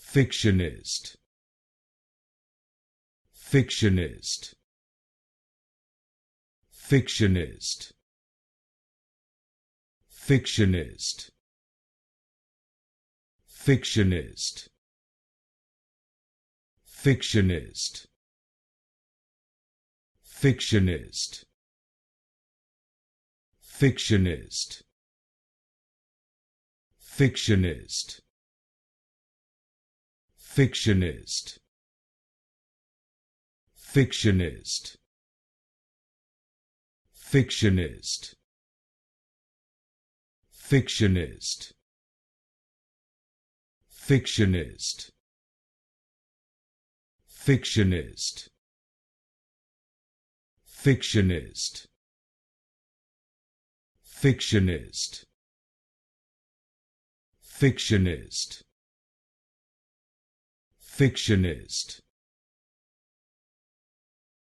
Fictionist, Fictionist, Fictionist, Fictionist, Fictionist, Fictionist, Fictionist, Fictionist, Fictionist, Fictionist, Fictionist, Fictionist, Fictionist, Fictionist, Fictionist, Fictionist, Fictionist, Fictionist, Fictionist,